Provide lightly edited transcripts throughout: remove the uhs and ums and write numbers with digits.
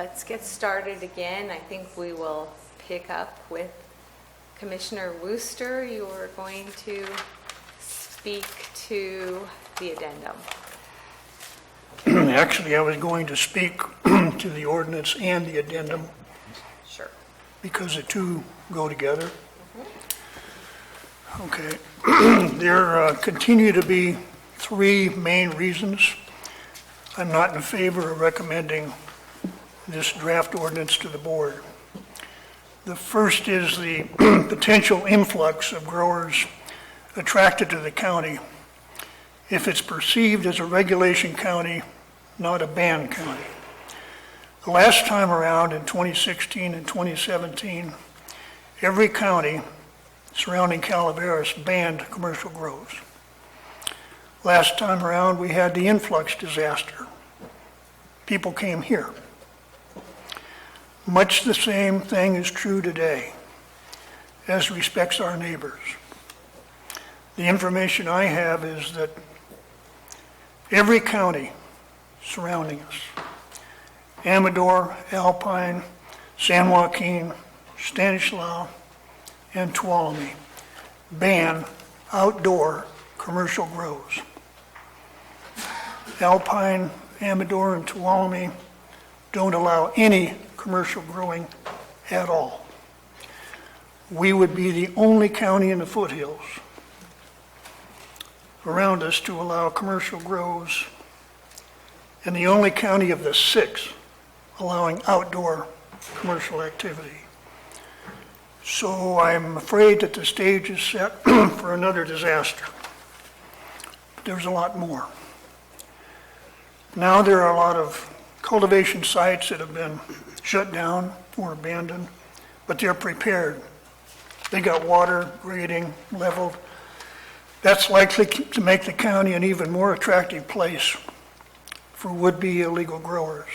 let's get started again. I think we will pick up with Commissioner Wooster. You are going to speak to the addendum. Actually, I was going to speak to the ordinance and the addendum Sure. because the two go together. Okay. There continue to be three main reasons I'm not in favor of recommending this draft ordinance to the board. The first is the potential influx of growers attracted to the county if it's perceived as a regulation county, not a ban county. The last time around in 2016 and 2017, every county surrounding Calaveras banned commercial grows. Last time around, we had the influx disaster. People came here. Much the same thing is true today as respects our neighbors. The information I have is that every county surrounding us, Amador, Alpine, San Joaquin, Stanislaus, and Tuolumne, ban outdoor commercial grows. Alpine, Amador, and Tuolumne don't allow any commercial growing at all. We would be the only county in the foothills around us to allow commercial grows, and the only county of the 6 allowing outdoor commercial activity. So I'm afraid that the stage is set for another disaster. But there's a lot more. Now there are a lot of cultivation sites that have been shut down or abandoned, but they're prepared. They got water, grading, leveled. That's likely to make the county an even more attractive place for would-be illegal growers.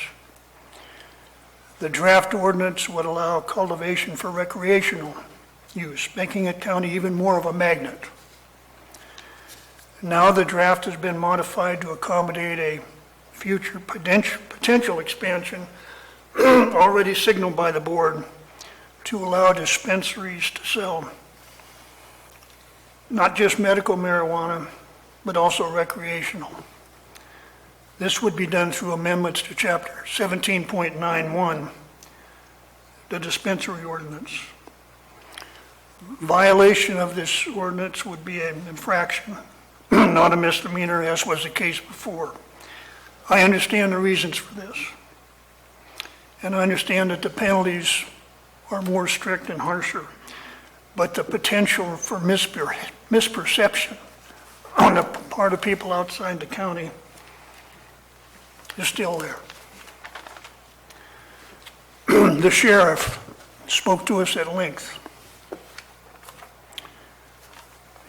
The draft ordinance would allow cultivation for recreational use, making the county even more of a magnet. Now the draft has been modified to accommodate a future potential expansion already signaled by the board to allow dispensaries to sell not just medical marijuana, but also recreational. This would be done through amendments to Chapter 17.91, the dispensary ordinance. Violation of this ordinance would be an infraction, not a misdemeanor, as was the case before. I understand the reasons for this, and I understand that the penalties are more strict and harsher, but the potential for misperception on the part of people outside the county is still there. The sheriff spoke to us at length.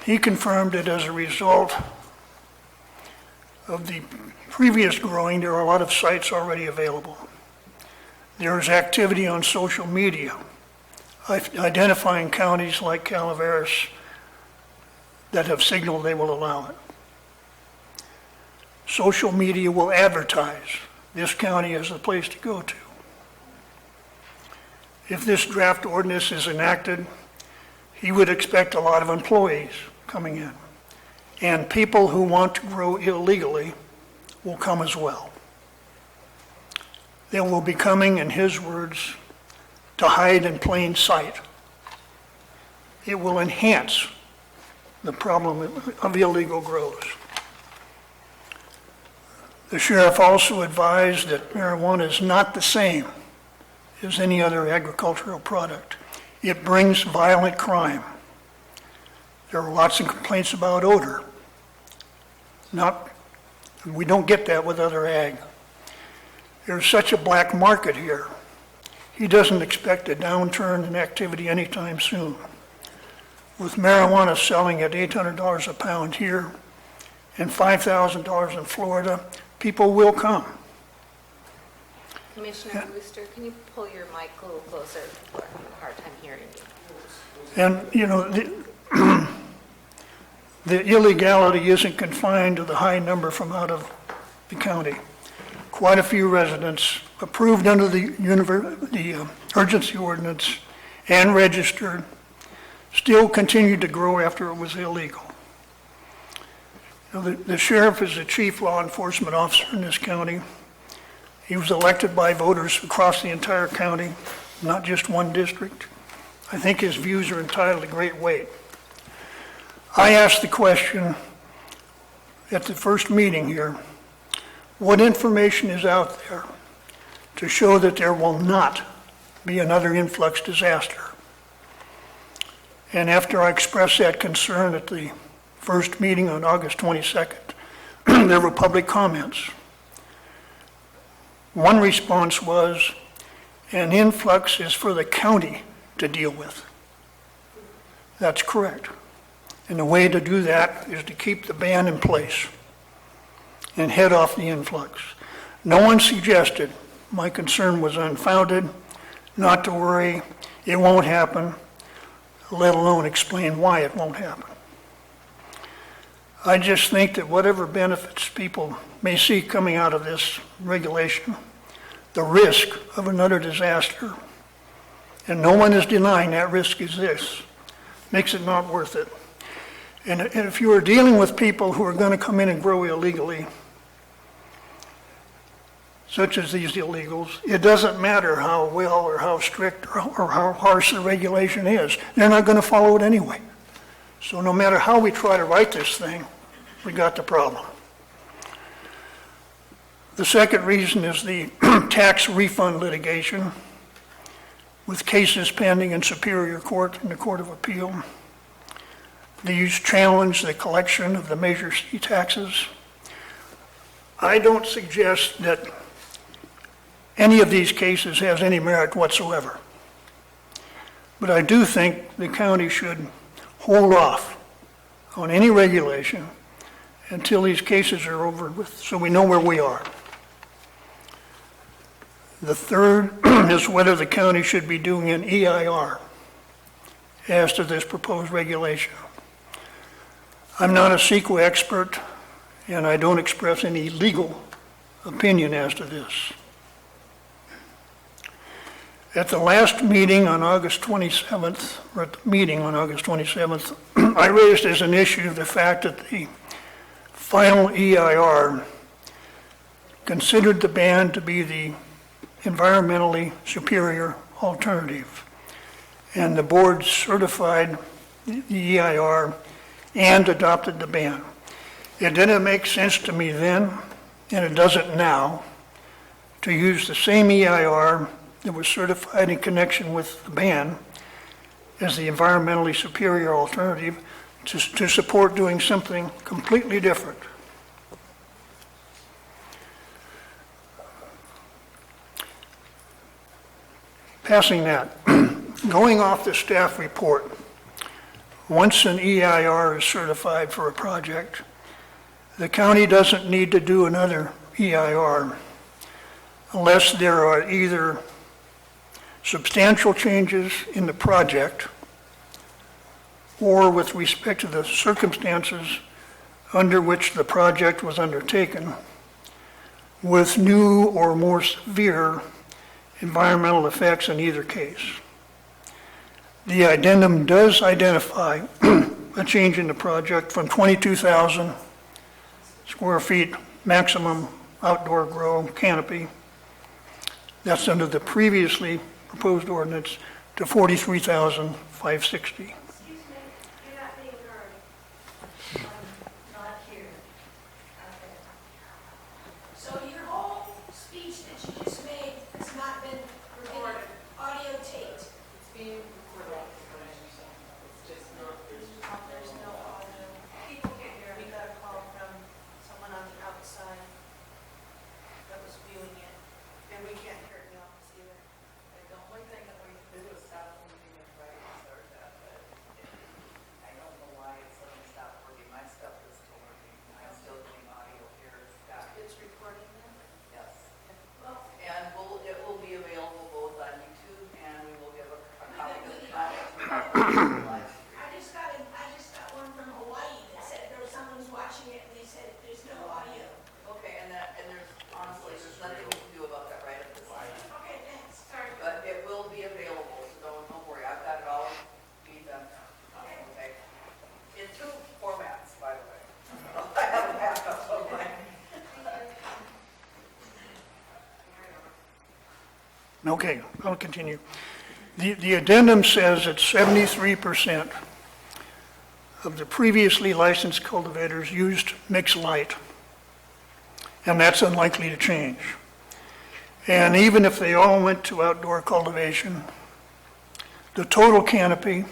He confirmed that as a result of the previous growing, there are a lot of sites already available. There is activity on social media, identifying counties like Calaveras that have signaled they will allow it. Social media will advertise this county as the place to go to. If this draft ordinance is enacted, he would expect a lot of employees coming in, and people who want to grow illegally will come as well. They will be coming, in his words, to hide in plain sight. It will enhance the problem of illegal grows. The sheriff also advised that marijuana is not the same as any other agricultural product. It brings violent crime. There are lots of complaints about odor. We don't get that with other ag. There's such a black market here. He doesn't expect a downturn in activity anytime soon. With marijuana selling at $800 a pound here and $5,000 in Florida, people will come. Commissioner Wooster, can you pull your mic a little closer? We're having a hard time hearing you. And, you know, the illegality isn't confined to the high number from out of the county. Quite a few residents approved under the urgency ordinance and registered, still continued to grow after it was illegal. The sheriff is the chief law enforcement officer in this county. He was elected by voters across the entire county, not just one district. I think his views are entitled to great weight. I asked the question at the first meeting here, what information is out there to show that there will not be another influx disaster? And after I expressed that concern at the first meeting on August 22nd, there were public comments. One response was, an influx is for the county to deal with. That's correct. And the way to do that is to keep the ban in place and head off the influx. No one suggested my concern was unfounded, not to worry, it won't happen, let alone explain why it won't happen. I just think that whatever benefits people may see coming out of this regulation, the risk of another disaster, and no one is denying that risk exists, makes it not worth it. And if you are dealing with people who are going to come in and grow illegally, such as these illegals, it doesn't matter how well or how strict or how harsh the regulation is. They're not going to follow it anyway. So no matter how we try to write this thing, we got the problem. The second reason is the tax refund litigation with cases pending in Superior Court and the Court of Appeal. These challenge the collection of the Measure C taxes. I don't suggest that any of these cases has any merit whatsoever. But I do think the county should hold off on any regulation until these cases are over with, so we know where we are. The third is whether the county should be doing an EIR as to this proposed regulation. I'm not a CEQA expert, and I don't express any legal opinion as to this. At the last meeting on August 27th, or at the meeting on August 27th, I raised as an issue the fact that the final EIR considered the ban to be the environmentally superior alternative. And the board certified the EIR and adopted the ban. It didn't make sense to me then, and it doesn't now, to use the same EIR that was certified in connection with the ban as the environmentally superior alternative to support doing something completely different. Passing that, going off the staff report, once an EIR is certified for a project, the county doesn't need to do another EIR unless there are either substantial changes in the project or with respect to the circumstances under which the project was undertaken with new or more severe environmental effects in either case. The addendum does identify a change in the project from 22,000 square feet maximum outdoor grow canopy. That's under the previously proposed ordinance to 43,560. Excuse me, you're not being heard. Not here. Okay. So your whole speech that you just made has not been recorded, audio taped. It's being recorded, it's just not, There's no audio. People can't hear. We got a call from someone on the outside that was viewing it, and we can't hear it in the office either. like, the only thing that we could do is stop the meeting and try to restart that, but I don't know why it suddenly stopped working. My stuff is still working. I'm still getting audio here. It's got, It's recording them. yes. Well, And it will be available both on YouTube and we will give a copy of the live stream. I just got one from Hawaii that said there was someone's watching it and they said there's no audio. Okay, and there's honestly, there's nothing we can do about that right at this time. Okay, I'll continue. The addendum says that 73% of the previously licensed cultivators used mixed light, and that's unlikely to change. And even if they all went to outdoor cultivation, the total canopy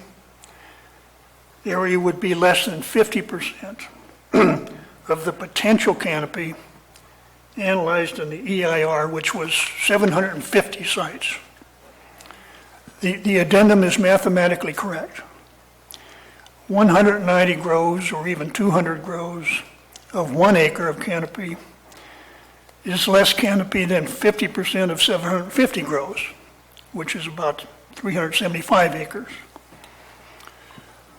area would be less than 50% of the potential canopy analyzed in the EIR, which was 750 sites. The addendum is mathematically correct. 190 grows or even 200 grows of 1 acre of canopy is less canopy than 50% of 750 grows, which is about 375 acres.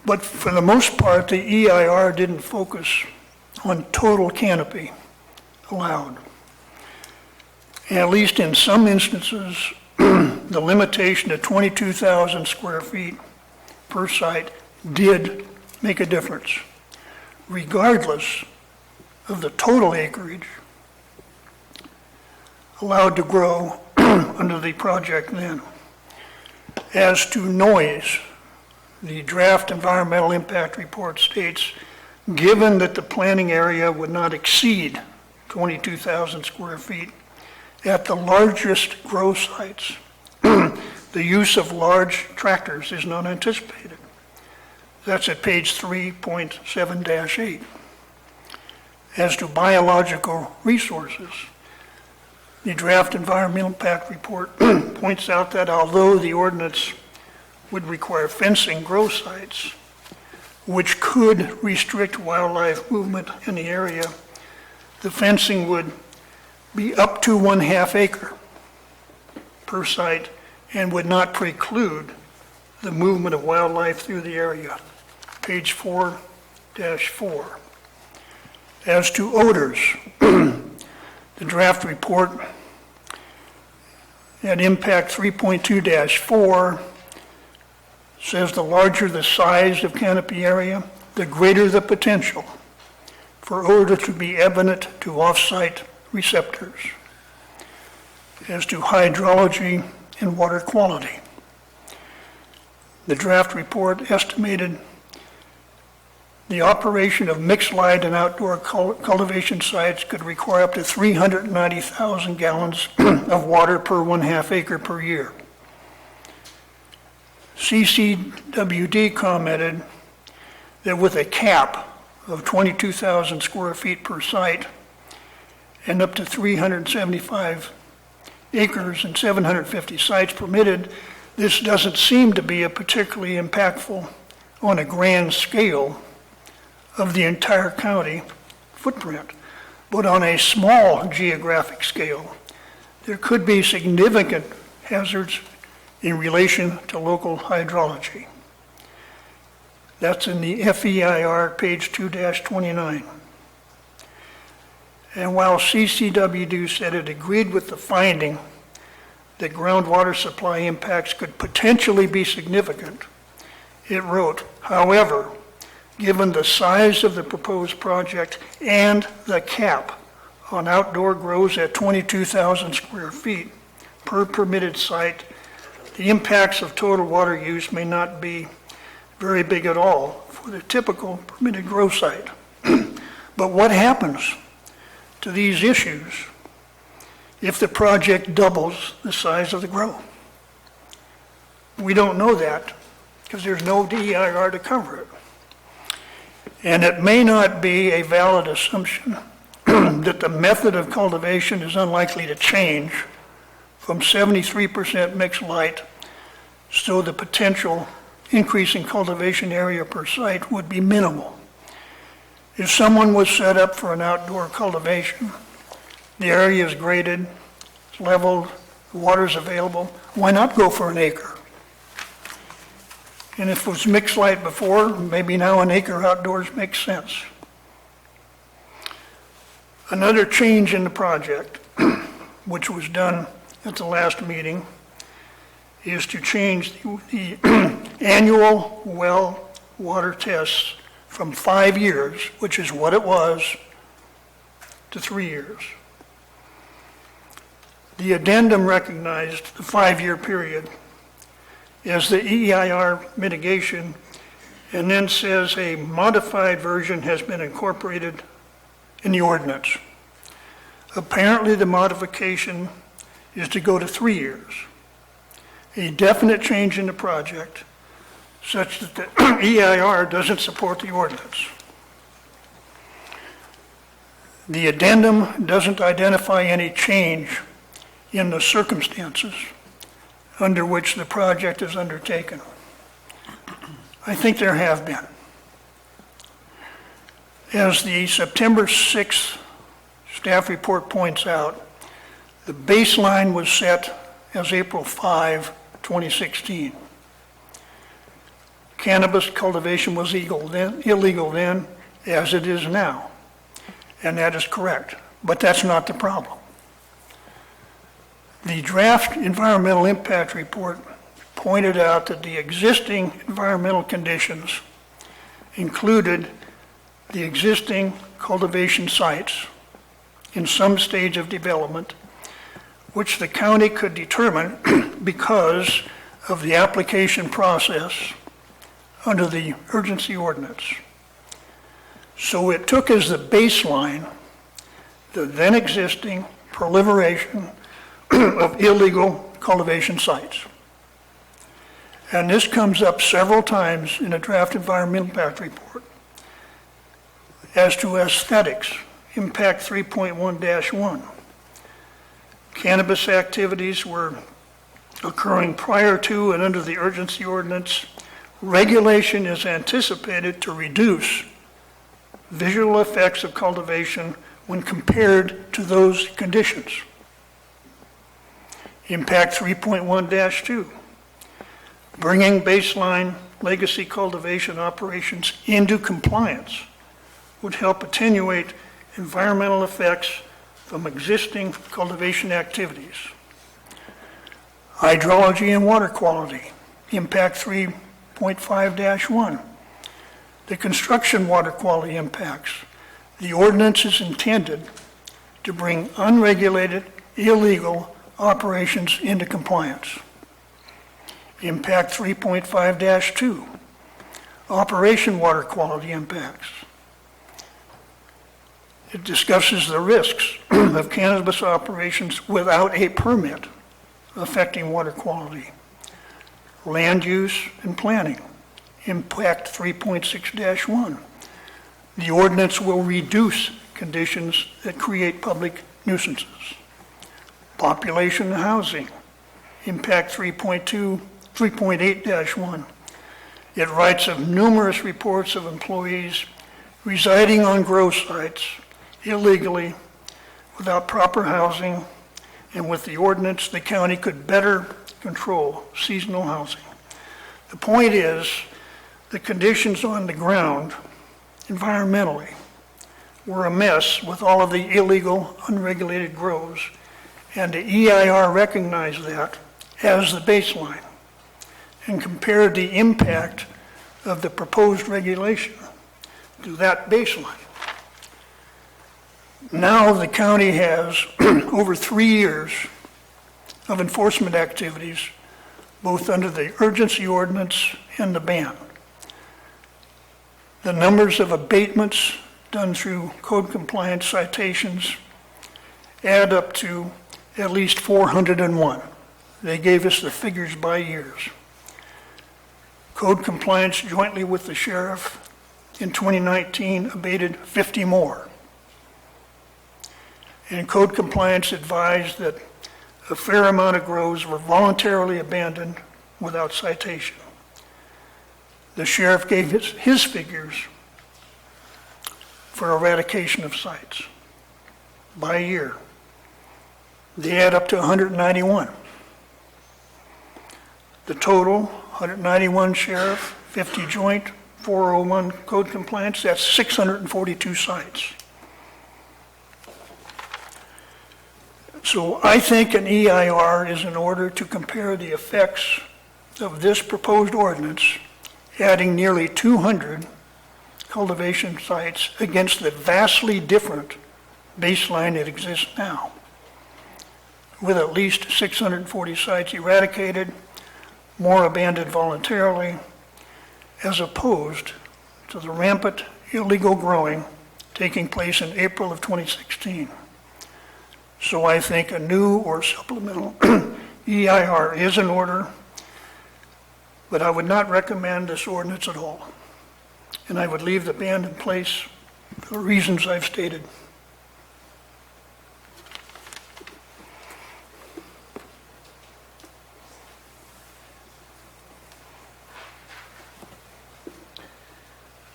But for the most part, the EIR didn't focus on total canopy allowed. And at least in some instances, the limitation of 22,000 square feet per site did make a difference, regardless of the total acreage allowed to grow under the project then. As to noise, the draft environmental impact report states, given that the planning area would not exceed 22,000 square feet, at the largest grow sites, the use of large tractors is not anticipated. That's at page 3.7-8. As to biological resources, the draft environmental impact report points out that although the ordinance would require fencing grow sites, which could restrict wildlife movement in the area, the fencing would be up to 1/2 acre per site and would not preclude the movement of wildlife through the area. Page 4-4. As to odors, the draft report at impact 3.2-4 says the larger the size of canopy area, the greater the potential for odor to be evident to off-site receptors. As to hydrology and water quality, the draft report estimated the operation of mixed light and outdoor cultivation sites could require up to 390,000 gallons of water per 1/2 acre per year. CCWD commented that with a cap of 22,000 square feet per site and up to 375 acres and 750 sites permitted, this doesn't seem to be a particularly impactful on a grand scale of the entire county footprint. But on a small geographic scale, there could be significant hazards in relation to local hydrology. That's in the FEIR, page 2-29. And while CCWD said it agreed with the finding that groundwater supply impacts could potentially be significant, it wrote, however, given the size of the proposed project and the cap on outdoor grows at 22,000 square feet per permitted site, the impacts of total water use may not be very big at all for the typical permitted grow site. But what happens to these issues if the project doubles the size of the grow? We don't know that because there's no DEIR to cover it. And it may not be a valid assumption that the method of cultivation is unlikely to change from 73% mixed light, so the potential increase in cultivation area per site would be minimal. If someone was set up for an outdoor cultivation, the area is graded, it's leveled, the water's available, why not go for an acre? And if it was mixed light before, maybe now an acre outdoors makes sense. Another change in the project, which was done at the last meeting, is to change the annual well water tests from 5 years, which is what it was, to 3 years. The addendum recognized the 5-year period as the EIR mitigation, and then says a modified version has been incorporated in the ordinance. Apparently, the modification is to go to 3 years, a definite change in the project such that the EIR doesn't support the ordinance. The addendum doesn't identify any change in the circumstances under which the project is undertaken. I think there have been. As the September 6th staff report points out, the baseline was set as April 5, 2016. Cannabis cultivation was illegal then, as it is now, and that is correct, but that's not the problem. The draft environmental impact report pointed out that the existing environmental conditions included the existing cultivation sites in some stage of development, which the county could determine because of the application process under the urgency ordinance. So it took as the baseline the then existing proliferation of illegal cultivation sites. And this comes up several times in a draft environmental impact report. As to aesthetics, impact 3.1-1. Cannabis activities were occurring prior to and under the urgency ordinance. Regulation is anticipated to reduce visual effects of cultivation when compared to those conditions. Impact 3.1-2. Bringing baseline legacy cultivation operations into compliance would help attenuate environmental effects from existing cultivation activities. Hydrology and water quality, impact 3.5-1. The construction water quality impacts. The ordinance is intended to bring unregulated, illegal operations into compliance. Impact 3.5-2. Operation water quality impacts. It discusses the risks of cannabis operations without a permit affecting water quality. Land use and planning, impact 3.6-1. The ordinance will reduce conditions that create public nuisances. Population and housing, impact 3.8-1. It writes of numerous reports of employees residing on grow sites illegally without proper housing, and with the ordinance, the county could better control seasonal housing. The point is, the conditions on the ground, environmentally, were a mess with all of the illegal, unregulated grows, and the EIR recognized that as the baseline and compared the impact of the proposed regulation to that baseline. Now the county has over 3 years of enforcement activities, both under the urgency ordinance and the ban. The numbers of abatements done through code compliance citations add up to at least 401. They gave us the figures by years. Code compliance jointly with the sheriff in 2019 abated 50 more. And code compliance advised that a fair amount of grows were voluntarily abandoned without citation. The sheriff gave his figures for eradication of sites by year. They add up to 191. The total, 191 sheriff, 50 joint, 401 code compliance, that's 642 sites. So I think an EIR is in order to compare the effects of this proposed ordinance, adding nearly 200 cultivation sites against the vastly different baseline that exists now. with at least 640 sites eradicated, more abandoned voluntarily, as opposed to the rampant illegal growing taking place in April of 2016. So I think a new or supplemental EIR is in order, but I would not recommend this ordinance at all. And I would leave the ban in place for the reasons I've stated.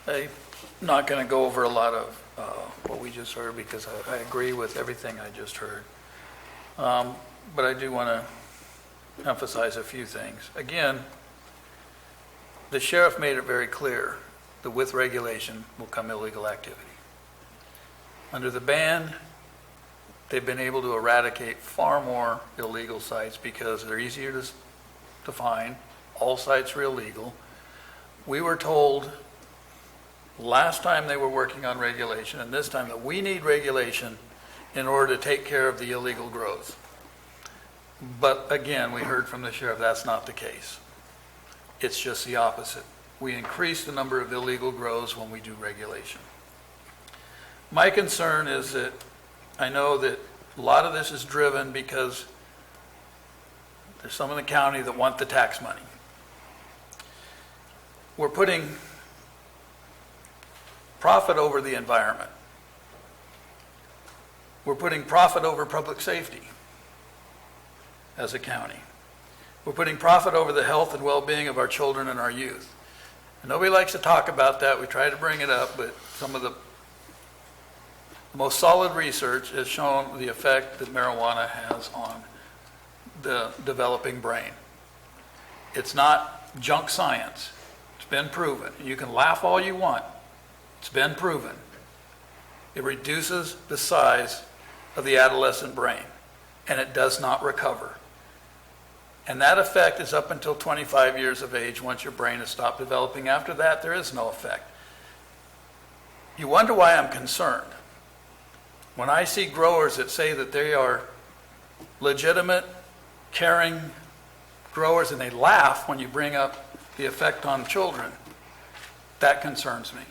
I'm not going to go over a lot of what we just heard because I agree with everything I just heard. But I do want to emphasize a few things. Again, the sheriff made it very clear that with regulation will come illegal activity. Under the ban, they've been able to eradicate far more illegal sites because they're easier to find. All sites are illegal. We were told last time they were working on regulation and this time that we need regulation in order to take care of the illegal growth. But again, we heard from the sheriff that's not the case. It's just the opposite. We increase the number of illegal grows when we do regulation. My concern is that I know that a lot of this is driven because there's some in the county that want the tax money. We're putting profit over the environment. We're putting profit over public safety as a county. We're putting profit over the health and well-being of our children and our youth. And nobody likes to talk about that. We try to bring it up, but some of the most solid research has shown the effect that marijuana has on the developing brain. It's not junk science. It's been proven. You can laugh all you want. It's been proven. It reduces the size of the adolescent brain, and it does not recover. And that effect is up until 25 years of age once your brain has stopped developing. After that, there is no effect. You wonder why I'm concerned. When I see growers that say that they are legitimate, caring growers, and they laugh when you bring up the effect on children, that concerns me.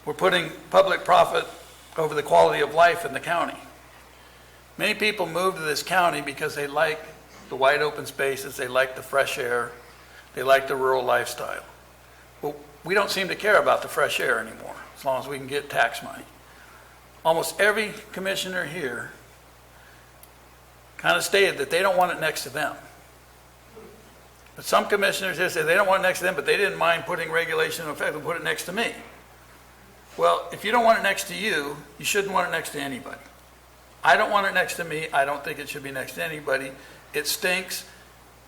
We're putting public profit over the quality of life in the county. Many people move to this county because they like the wide open spaces, they like the fresh air, they like the rural lifestyle. Well, we don't seem to care about the fresh air anymore, as long as we can get tax money. Almost every commissioner here kind of stated that they don't want it next to them. But some commissioners here say they don't want it next to them, but they didn't mind putting regulation in effect and put it next to me. Well, if you don't want it next to you, you shouldn't want it next to anybody. I don't want it next to me. I don't think it should be next to anybody. It stinks.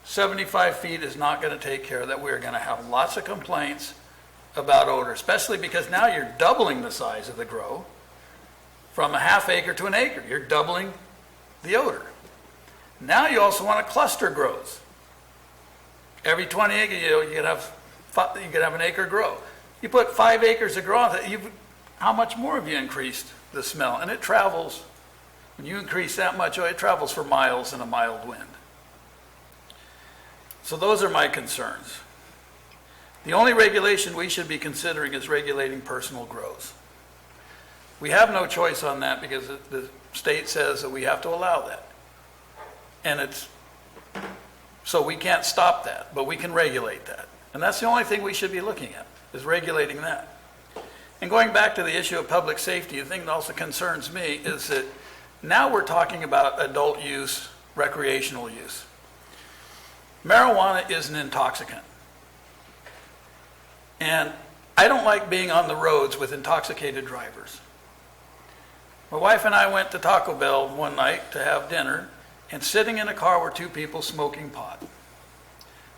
75 feet is not going to take care of that. We're going to have lots of complaints about odor, especially because now you're doubling the size of the grow from a half acre to an acre. You're doubling the odor. Now you also want to cluster grows. Every 20 acres, you can have an acre grow. You put 5 acres of grow on it, how much more have you increased the smell? And it travels. When you increase that much, it travels for miles in a mild wind. So those are my concerns. The only regulation we should be considering is regulating personal grows. We have no choice on that because the state says that we have to allow that. And so we can't stop that, but we can regulate that. And that's the only thing we should be looking at, is regulating that. And going back to the issue of public safety, the thing that also concerns me is that now we're talking about adult use, recreational use. Marijuana is an intoxicant. And I don't like being on the roads with intoxicated drivers. My wife and I went to Taco Bell one night to have dinner, and sitting in a car were 2 people smoking pot.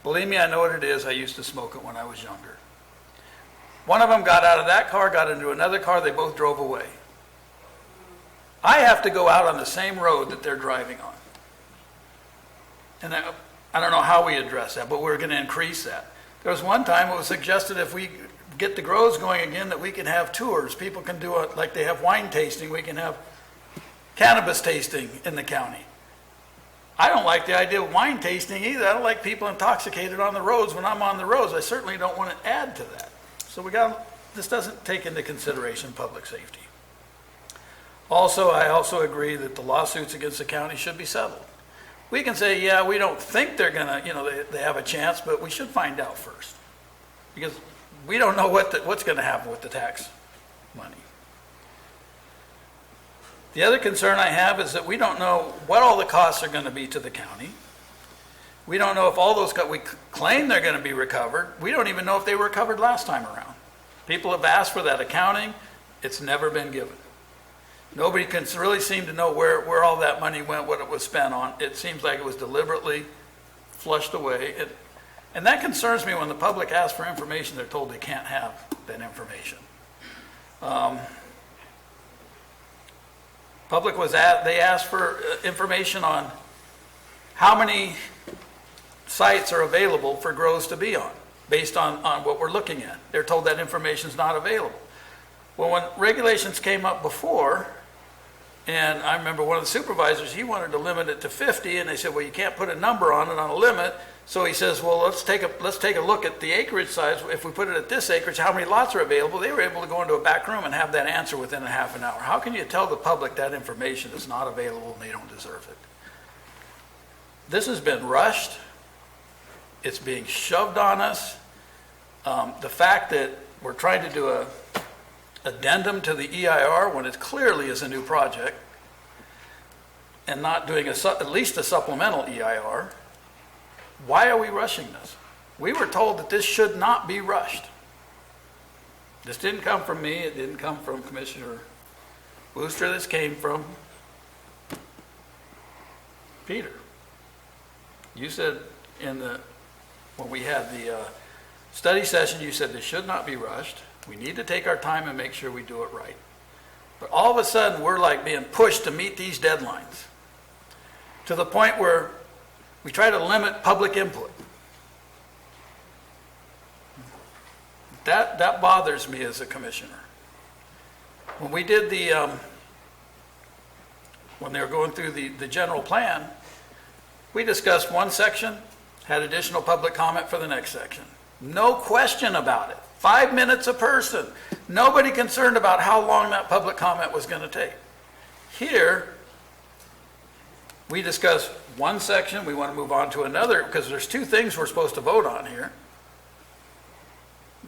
Believe me, I know what it is. I used to smoke it when I was younger. One of them got out of that car, got into another car, they both drove away. I have to go out on the same road that they're driving on. And I don't know how we address that, but we're going to increase that. There was one time it was suggested if we get the grows going again that we can have tours. People can do it like they have wine tasting. We can have cannabis tasting in the county. I don't like the idea of wine tasting either. I don't like people intoxicated on the roads when I'm on the roads. I certainly don't want to add to that. So this doesn't take into consideration public safety. Also, I also agree that the lawsuits against the county should be settled. We can say, yeah, we don't think they're gonna, they have a chance, but we should find out first. Because we don't know what's gonna happen with the tax money. The other concern I have is that we don't know what all the costs are gonna be to the county. We don't know if all those, we claim they're gonna be recovered. We don't even know if they were recovered last time around. People have asked for that accounting. It's never been given. Nobody can really seem to know where all that money went, what it was spent on. It seems like it was deliberately flushed away. And that concerns me when the public asks for information, they're told they can't have that information. Public they asked for information on how many sites are available for grows to be on, based on what we're looking at. They're told that information is not available. Well, when regulations came up before, and I remember one of the supervisors, he wanted to limit it to 50, and they said, well, you can't put a number on it on a limit. So he says, well, let's take a look at the acreage size. If we put it at this acreage, how many lots are available? They were able to go into a back room and have that answer within a half an hour. How can you tell the public that information is not available and they don't deserve it? This has been rushed. It's being shoved on us. The fact that we're trying to do a addendum to the EIR when it clearly is a new project and not doing at least a supplemental EIR. Why are we rushing this? We were told that this should not be rushed. This didn't come from me. It didn't come from Commissioner Wooster. This came from Peter. You said when we had the study session, you said this should not be rushed. We need to take our time and make sure we do it right. But all of a sudden, we're like being pushed to meet these deadlines to the point where we try to limit public input. That bothers me as a commissioner. When we did when they were going through the general plan, we discussed one section, had additional public comment for the next section. No question about it. 5 minutes a person. Nobody concerned about how long that public comment was going to take. Here, we discuss one section, we want to move on to another, because there's two things we're supposed to vote on here.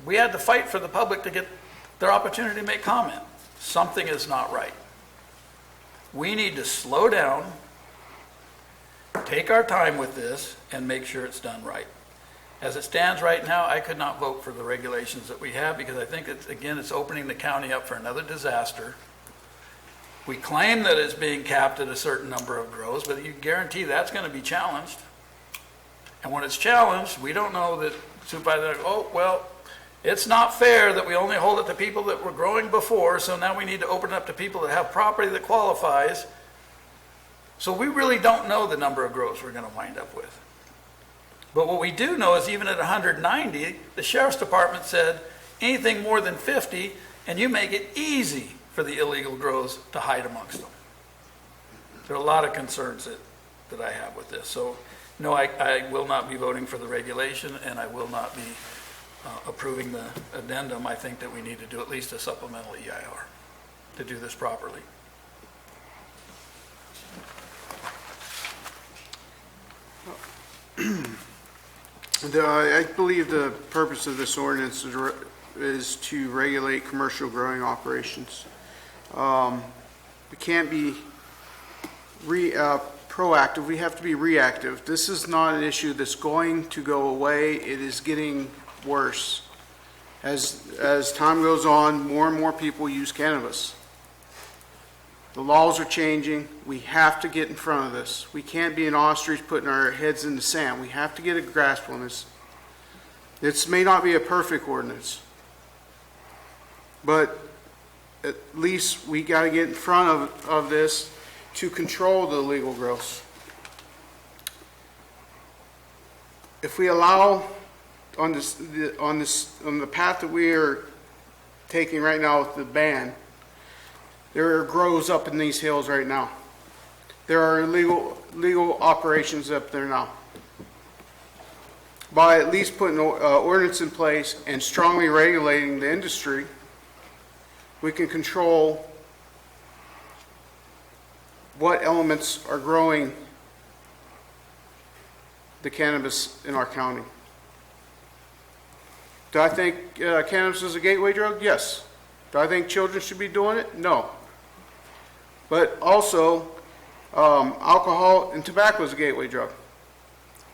We had to fight for the public to get their opportunity to make comment. Something is not right. We need to slow down, take our time with this, and make sure it's done right. As it stands right now, I could not vote for the regulations that we have because I think it's opening the county up for another disaster. We claim that it's being capped at a certain number of grows, but you guarantee that's going to be challenged. And when it's challenged, we don't know that supervisors, it's not fair that we only hold it to people that were growing before, so now we need to open it up to people that have property that qualifies. So we really don't know the number of grows we're going to wind up with. But what we do know is even at 190, the sheriff's department said anything more than 50, and you make it easy for the illegal grows to hide amongst them. There are a lot of concerns that I have with this. So, no, I will not be voting for the regulation, and I will not be approving the addendum. I think that we need to do at least a supplemental EIR to do this properly. I believe the purpose of this ordinance is to regulate commercial growing operations. We can't be proactive, we have to be reactive. This is not an issue that's going to go away, it is getting worse. As time goes on, more and more people use cannabis. The laws are changing. We have to get in front of this. We can't be an ostrich putting our heads in the sand. We have to get a grasp on this. This may not be a perfect ordinance, but at least we got to get in front of this to control the illegal growth. If we allow on the path that we are taking right now with the ban, There are grows up in these hills right now. There are legal operations up there now. By at least putting an ordinance in place and strongly regulating the industry, we can control what elements are growing the cannabis in our county. Do I think cannabis is a gateway drug? Yes. Do I think children should be doing it? No. But also, alcohol and tobacco is a gateway drug.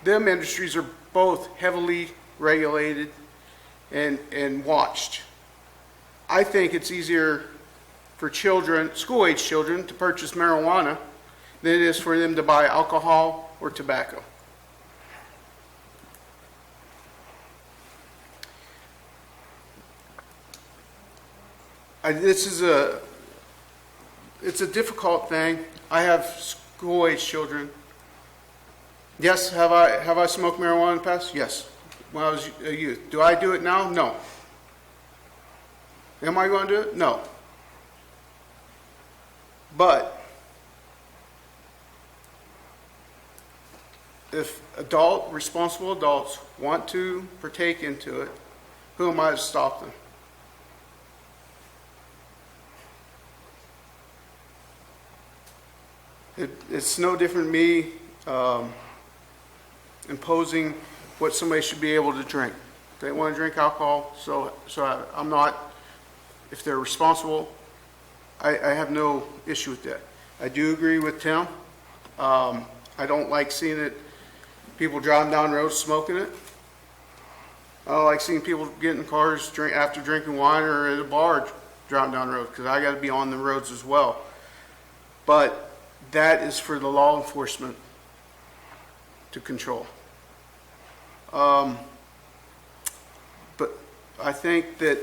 Them industries are both heavily regulated and watched. I think it's easier for children, school-age children, to purchase marijuana than it is for them to buy alcohol or tobacco. It's a difficult thing. I have school-age children. Yes, have I smoked marijuana in the past? Yes, when I was a youth. Do I do it now? No. Am I going to do it? No. But if responsible adults want to partake into it, who am I to stop them? It's no different than me imposing what somebody should be able to drink. They want to drink alcohol, so I'm not. If they're responsible, I have no issue with that. I do agree with Tim. I don't like seeing it, people driving down roads smoking it. I don't like seeing people get in cars after drinking wine or at a bar driving down the road, because I got to be on the roads as well. But that is for the law enforcement to control. But I think that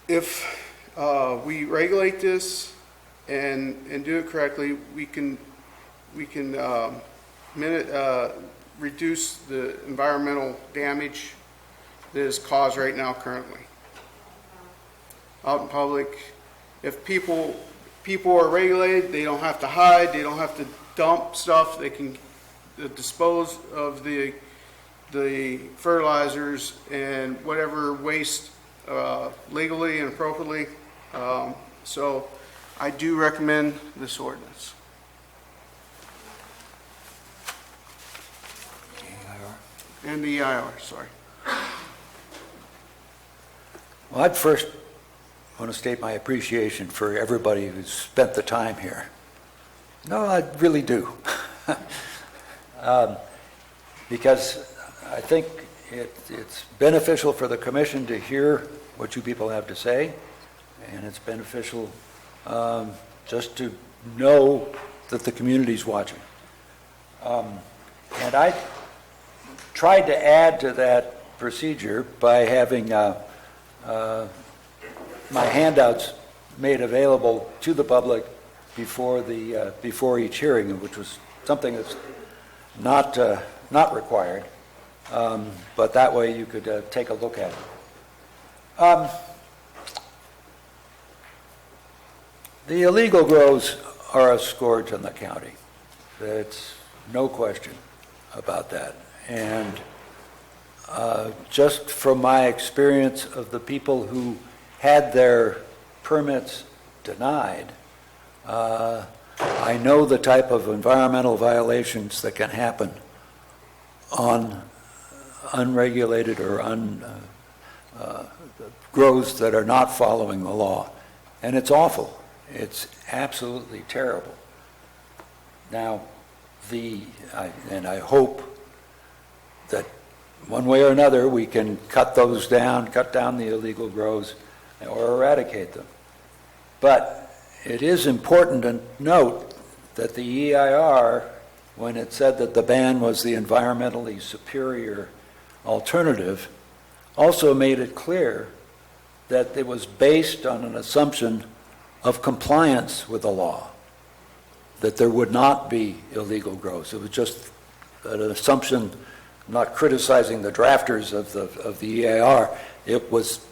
if we regulate this and do it correctly, we can reduce the environmental damage that is caused right now currently out in public. If people are regulated, they don't have to hide, they don't have to dump stuff, they can dispose of the fertilizers and whatever waste legally and appropriately. So I do recommend this ordinance. And the EIR, sorry. Well, I'd first want to state my appreciation for everybody who's spent the time here. No, I really do. Because I think it's beneficial for the commission to hear what you people have to say, and it's beneficial just to know that the community's watching. And I tried to add to that procedure by having my handouts made available to the public before each hearing, which was something that's not required, but that way you could take a look at it. The illegal grows are a scourge on the county. There's no question about that. And just from my experience of the people who had their permits denied, I know the type of environmental violations that can happen on unregulated or grows that are not following the law. And it's awful. It's absolutely terrible. Now, I hope that one way or another we can cut down the illegal grows or eradicate them. But it is important to note that the EIR, when it said that the ban was the environmentally superior alternative, also made it clear that it was based on an assumption of compliance with the law, that there would not be illegal grows. It was just an assumption. I'm not criticizing the drafters of the EIR. That was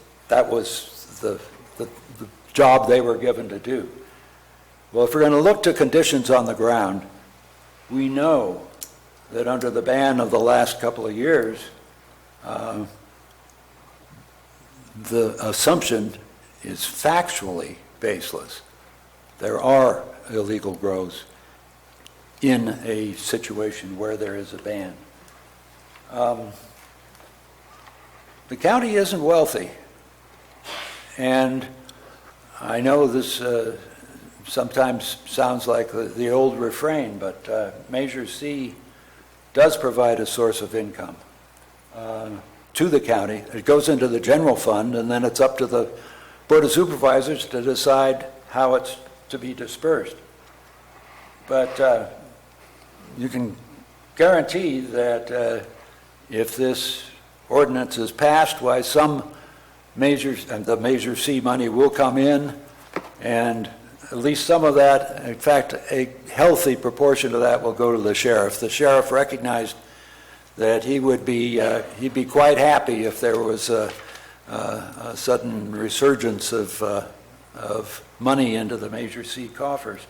the the job they were given to do. Well, if we're going to look to conditions on the ground, we know that under the ban of the last couple of years, the assumption is factually baseless. There are illegal grows in a situation where there is a ban. The county isn't wealthy, and I know this sometimes sounds like the old refrain, but Measure C does provide a source of income to the county. It goes into the general fund, and then it's up to the Board of Supervisors to decide how it's to be dispersed. But you can guarantee that if this ordinance is passed, why some measures, and the Measure C money will come in, and at least some of that, in fact, a healthy proportion of that will go to the sheriff. The sheriff recognized that he'd be quite happy if there was a sudden resurgence of money into the Measure C coffers,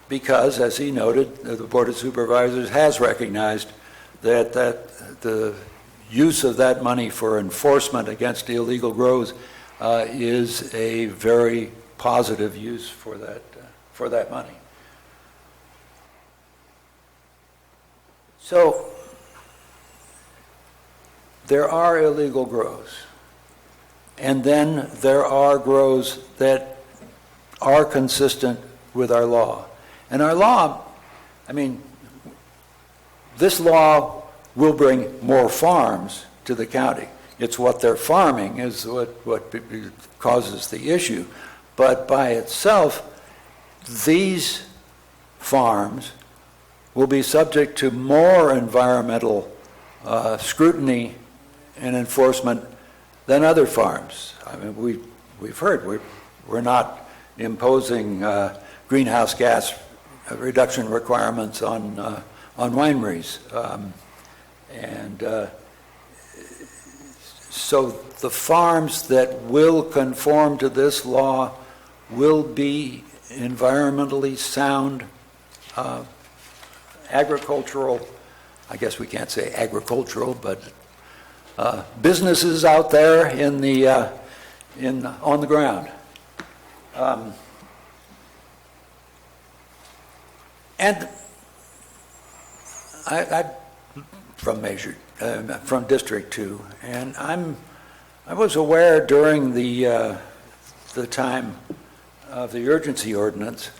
because, as he noted, the Board of Supervisors has recognized that the use of that money for enforcement against illegal grows is a very positive use for that money. So there are illegal grows, and then there are grows that are consistent with our law. And our law, I mean, this law will bring more farms to the county. It's what they're farming is what causes the issue. But by itself, these farms will be subject to more environmental scrutiny and enforcement than other farms. I mean, we've heard we're not imposing greenhouse gas reduction requirements on wineries. So the farms that will conform to this law will be environmentally sound, agricultural, I guess we can't say agricultural, but businesses out there on the ground. And I'm from District 2, and I was aware during the time of the urgency ordinance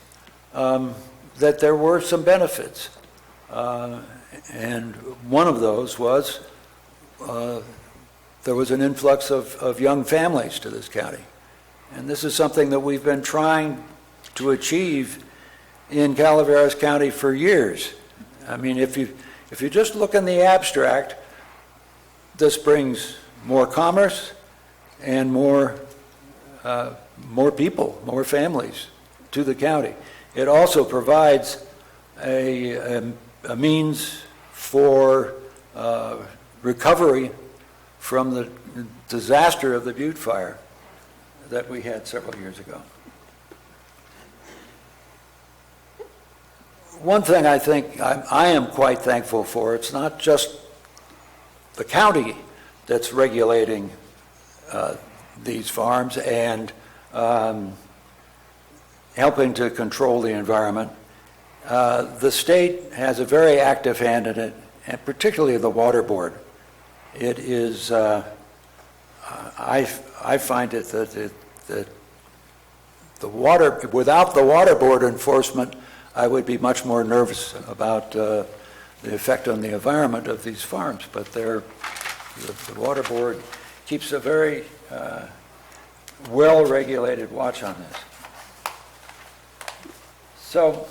that there were some benefits, and one of those was there was an influx of young families to this county, and this is something that we've been trying to achieve in Calaveras County for years. I mean, if you just look in the abstract, this brings more commerce and more people, more families to the county. It also provides a means for recovery from the disaster of the Butte Fire that we had several years ago. One thing I think I am quite thankful for, it's not just the county that's regulating these farms and helping to control the environment. The state has a very active hand in it, and particularly the Water Board. It is, I find it that the water, without the Water Board enforcement, I would be much more nervous about the effect on the environment of these farms, but the Water Board keeps a very well-regulated watch on this. So,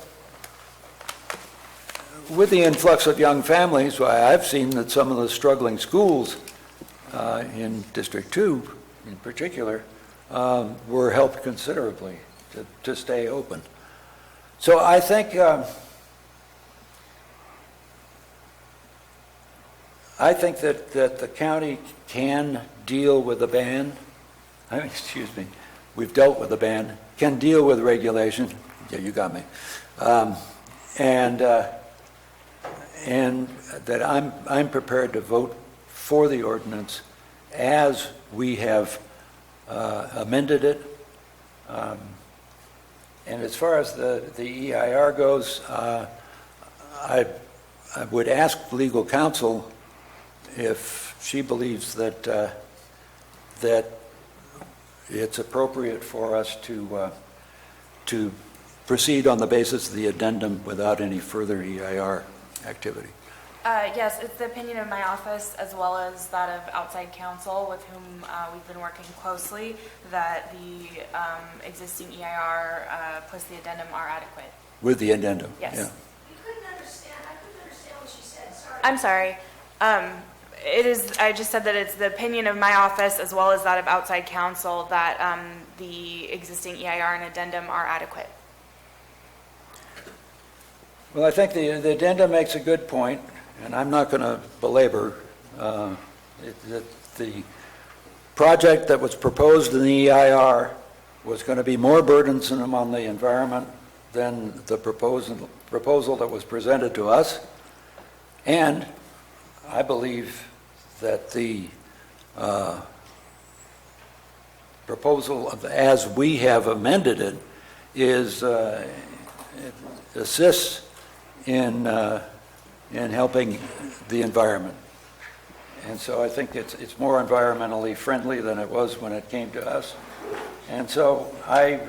with the influx of young families, I've seen that some of the struggling schools in District 2 in particular were helped considerably to stay open. So I think that the county can deal with the ban. Excuse me. we've dealt with the ban, can deal with regulation. Yeah, you got me. And that I'm prepared to vote for the ordinance as we have amended it. And as far as the EIR goes, I would ask legal counsel if she believes that that it's appropriate for us to proceed on the basis of the addendum without any further EIR activity. Yes, it's the opinion of my office as well as that of outside counsel with whom we've been working closely that the existing EIR plus the addendum are adequate. With the addendum? Yes. Yeah. I couldn't understand what she said, sorry. I'm sorry. I just said that it's the opinion of my office as well as that of outside counsel that the existing EIR and addendum are adequate. Well, I think the addendum makes a good point, and I'm not going to belabor the project that was proposed in the EIR was going to be more burdensome on the environment than the proposal that was presented to us. And I believe that the proposal, as we have amended it, assists in helping the environment. And so I think it's more environmentally friendly than it was when it came to us. And so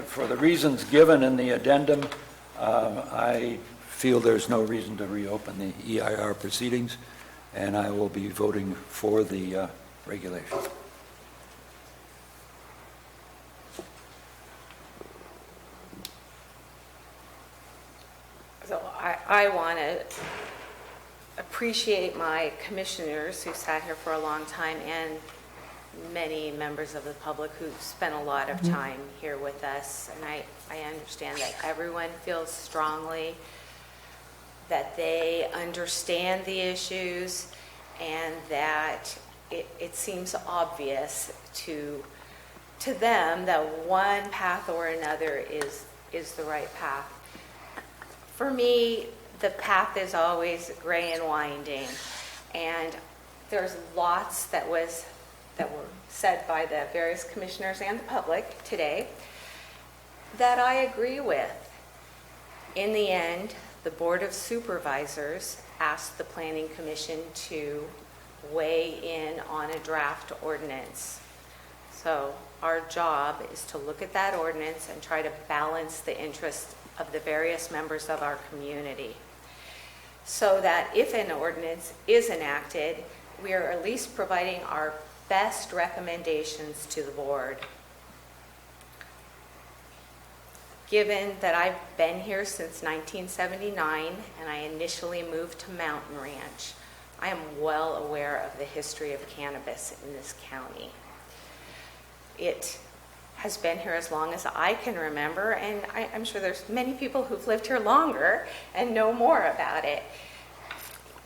for the reasons given in the addendum, I feel there's no reason to reopen the EIR proceedings, and I will be voting for the regulation. So I want to appreciate my commissioners who sat here for a long time and many members of the public who spent a lot of time here with us. And I understand that everyone feels strongly that they understand the issues and that it seems obvious to them that one path or another is the right path. For me, the path is always gray and winding, and there's lots that were said by the various commissioners and the public today that I agree with. In the end, the Board of Supervisors asked the Planning Commission to weigh in on a draft ordinance. So our job is to look at that ordinance and try to balance the interests of the various members of our community, so that if an ordinance is enacted, we are at least providing our best recommendations to the board. Given that I've been here since 1979 and I initially moved to Mountain Ranch, I am well aware of the history of cannabis in this county. It has been here as long as I can remember, and I'm sure there's many people who've lived here longer and know more about it.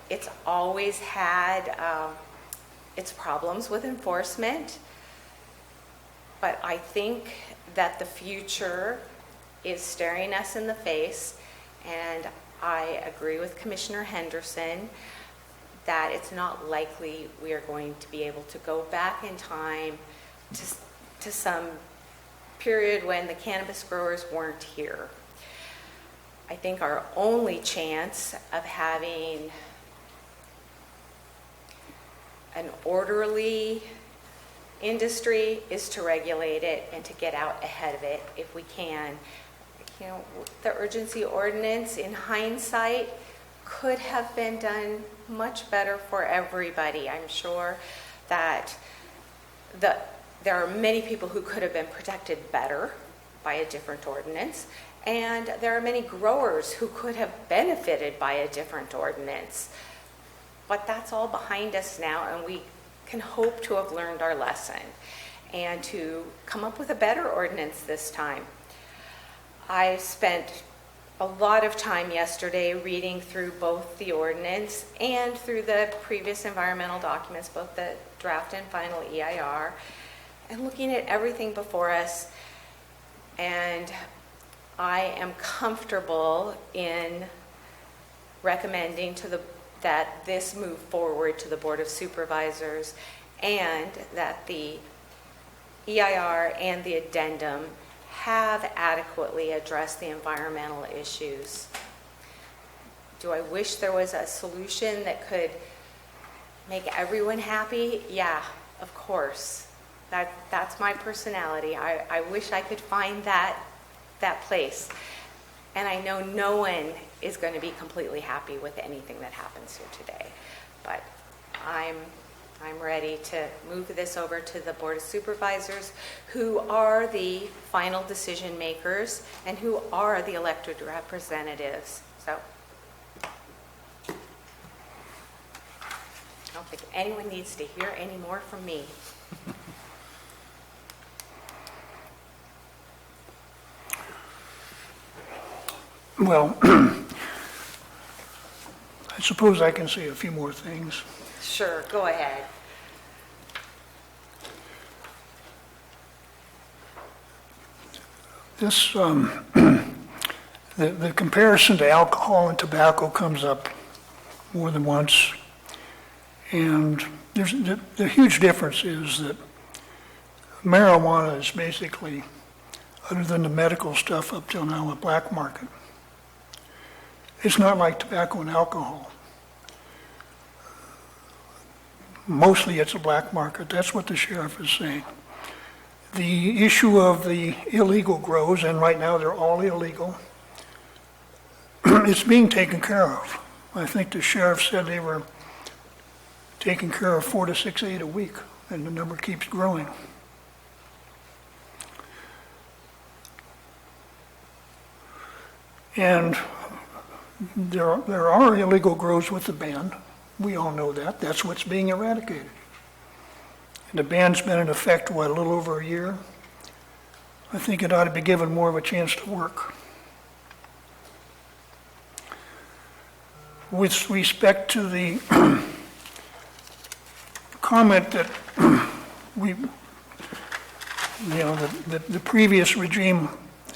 It's always had its problems with enforcement, but I think that the future is staring us in the face, and I agree with Commissioner Henderson that it's not likely we are going to be able to go back in time to some period when the cannabis growers weren't here. I think our only chance of having an orderly industry is to regulate it and to get out ahead of it if we can. You know, the urgency ordinance in hindsight could have been done much better for everybody. I'm sure that there are many people who could have been protected better by a different ordinance, and there are many growers who could have benefited by a different ordinance. But that's all behind us now, and we can hope to have learned our lesson and to come up with a better ordinance this time. I spent a lot of time yesterday reading through both the ordinance and through the previous environmental documents, both the draft and final EIR, and looking at everything before us. And I am comfortable in recommending that this move forward to the Board of Supervisors, and that the EIR and the addendum have adequately addressed the environmental issues. Do I wish there was a solution that could make everyone happy? Yeah, of course. That's my personality. I wish I could find that place. And I know no one is going to be completely happy with anything that happens here today. But I'm ready to move this over to the Board of Supervisors, who are the final decision makers and who are the elected representatives. So I don't think anyone needs to hear any more from me. Well, I suppose I can say a few more things. Sure, go ahead. This, the comparison to alcohol and tobacco comes up more than once. And the huge difference is that marijuana is basically, other than the medical stuff up till now, a black market. It's not like tobacco and alcohol. Mostly it's a black market. That's what the sheriff is saying. The issue of the illegal grows, and right now they're all illegal, it's being taken care of. I think the sheriff said they were taking care of 4 to 6, 8 a week, and the number keeps growing. And there are illegal grows with the ban. We all know that. That's what's being eradicated. And the ban's been in effect, a little over a year? I think it ought to be given more of a chance to work. With respect to the comment that the previous regime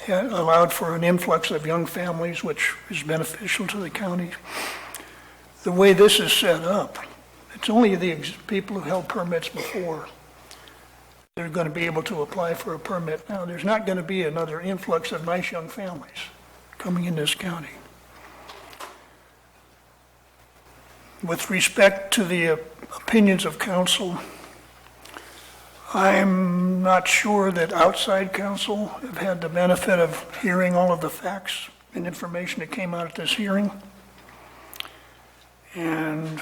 had allowed for an influx of young families, which is beneficial to the county. The way this is set up, it's only the people who held permits before that are going to be able to apply for a permit now. There's not going to be another influx of nice young families coming in this county. With respect to the opinions of council, I'm not sure that outside counsel have had the benefit of hearing all of the facts and information that came out at this hearing. And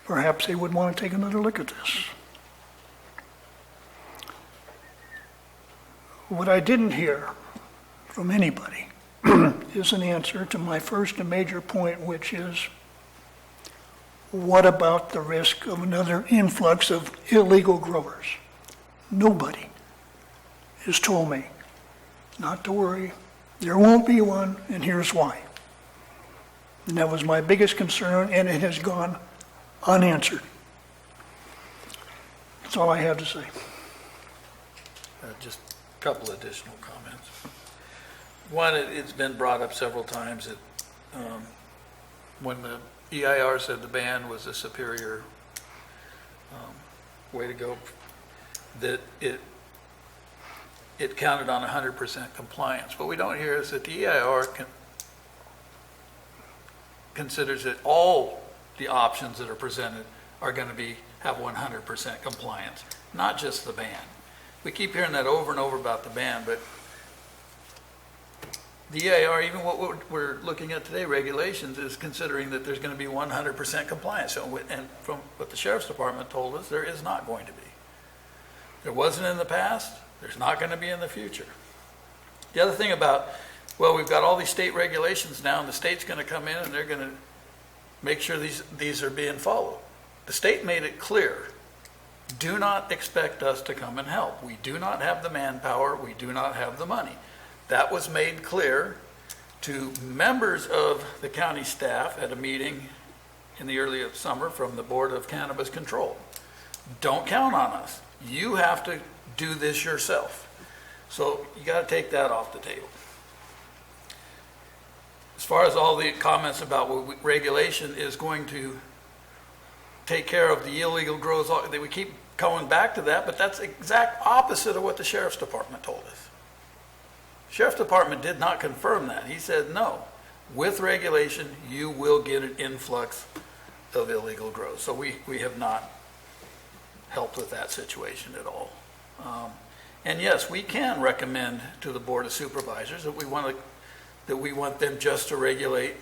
perhaps they would want to take another look at this. What I didn't hear from anybody is an answer to my first and major point, which is, what about the risk of another influx of illegal growers? Nobody has told me not to worry. There won't be one, and here's why. And that was my biggest concern, and it has gone unanswered. That's all I have to say. Just a couple additional comments. One, it's been brought up several times that when the EIR said the ban was a superior way to go, that it counted on 100% compliance. What we don't hear is that the EIR considers that all the options that are presented are going to have 100% compliance, not just the ban. We keep hearing that over and over about the ban, but the EIR, even what we're looking at today, regulations, is considering that there's going to be 100% compliance. So, and from what the Sheriff's Department told us, there is not going to be. There wasn't in the past, there's not going to be in the future. The other thing about, well, we've got all these state regulations now, and the state's going to come in and they're going to make sure these are being followed. The state made it clear, do not expect us to come and help. We do not have the manpower, we do not have the money. That was made clear to members of the county staff at a meeting in the early summer from the Board of Cannabis Control. Don't count on us. You have to do this yourself. So you got to take that off the table. As far as all the comments about what regulation is going to take care of the illegal grows, we keep coming back to that, but that's exact opposite of what the sheriff's department told us. Sheriff's department did not confirm that. He said, no, with regulation, you will get an influx of illegal grows. So we have not helped with that situation at all. And yes, we can recommend to the Board of Supervisors that we want them just to regulate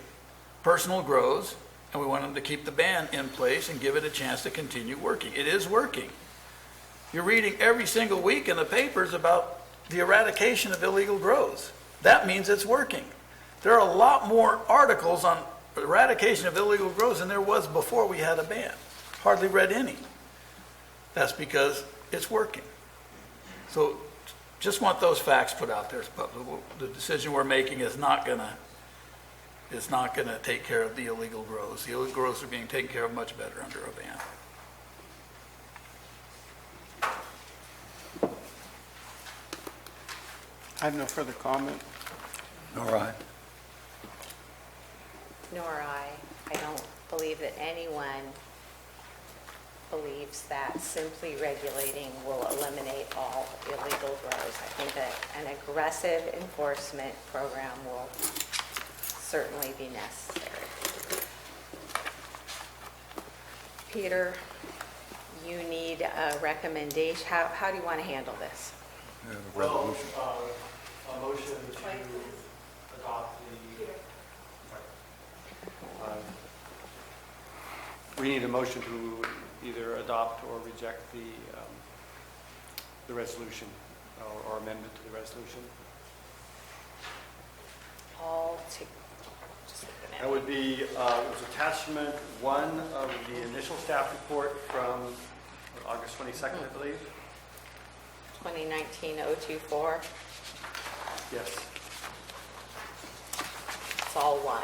personal grows, and we want them to keep the ban in place and give it a chance to continue working. It is working. You're reading every single week in the papers about the eradication of illegal grows. That means it's working. There are a lot more articles on eradication of illegal grows than there was before we had a ban. Hardly read any. That's because it's working. So just want those facts put out there. The decision we're making is not going to take care of the illegal grows. The illegal grows are being taken care of much better under a ban. I have no further comment. All right. Nor I. I don't believe that anyone believes that simply regulating will eliminate all illegal grows. I think that an aggressive enforcement program will certainly be necessary. Peter, you need a recommendation. How do you want to handle this? Well, a motion to adopt we need a motion to either adopt or reject the resolution or amendment to the resolution. That would be, it was attachment 1 of the initial staff report from August 22nd, I believe. 2019-024, Yes. it's all one.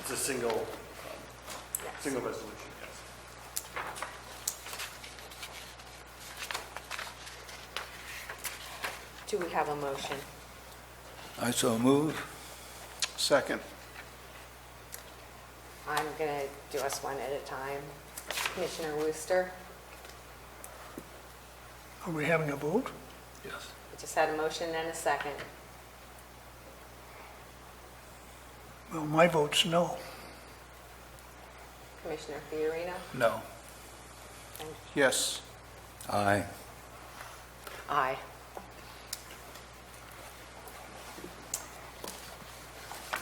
It's a single Yes. resolution, yes. Do we have a motion? I so move. Second. I'm going to do us one at a time. Commissioner Wooster, Are we having a vote? Yes. we just had a motion and a second. Well, my vote's no. Commissioner Fiorina? No. Yes. Aye. Aye.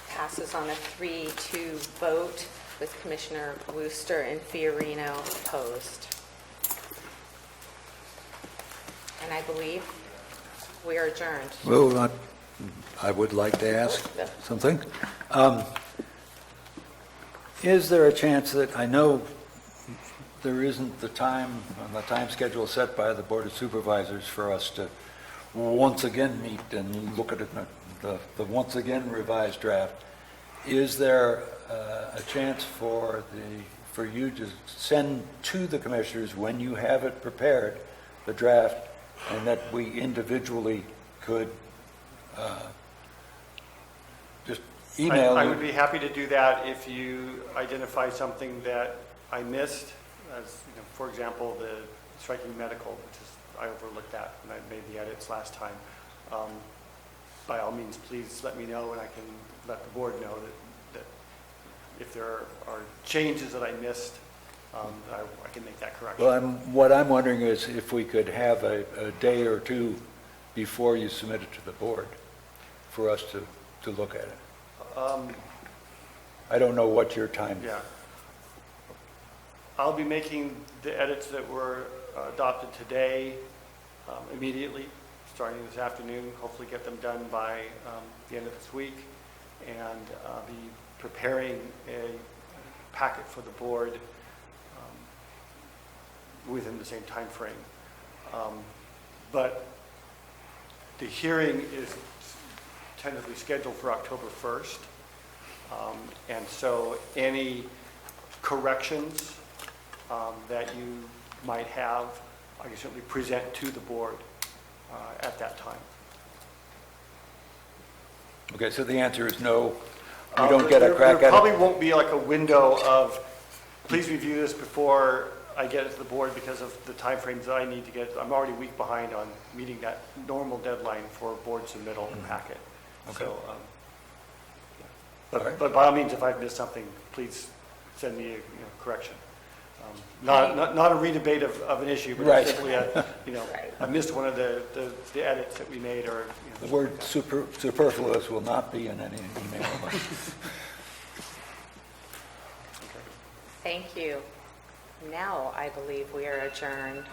Passes on a 3-2 vote with Commissioner Wooster and Fiorino opposed. And I believe we are adjourned. Well, I would like to ask something. Is there a chance that, I know there isn't the time on the time schedule set by the Board of Supervisors for us to once again meet and look at it, the once again revised draft. Is there a chance for you to send to the commissioners when you have it prepared, the draft, and that we individually could just email? I would be happy to do that if you identify something that I missed, as, for example, the striking medical, which is, I overlooked that when I made the edits last time. By all means, please let me know, and I can let the board know that if there are changes that I missed, I can make that correction. Well, what I'm wondering is if we could have a day or two before you submit it to the board for us to look at it. I don't know what your time. Yeah. I'll be making the edits that were adopted today immediately, starting this afternoon, hopefully get them done by the end of this week, and be preparing a packet for the board within the same time frame. But the hearing is tentatively scheduled for October 1st. And so any corrections that you might have, I can certainly present to the board at that time. Okay, so the answer is no, we don't get a crack There at probably it? won't be like a window of, please review this before I get it to the board because of the timeframes that I need to get. I'm already a week behind on meeting that normal deadline for board submittal packet. Okay. So, All but right. but by all means, if I've missed something, please send me a correction. Not a redebate of an issue, but Right. simply Right. I missed one of the edits that we made or. The word superfluous will not be in any email. Thank you. Now I believe we are adjourned.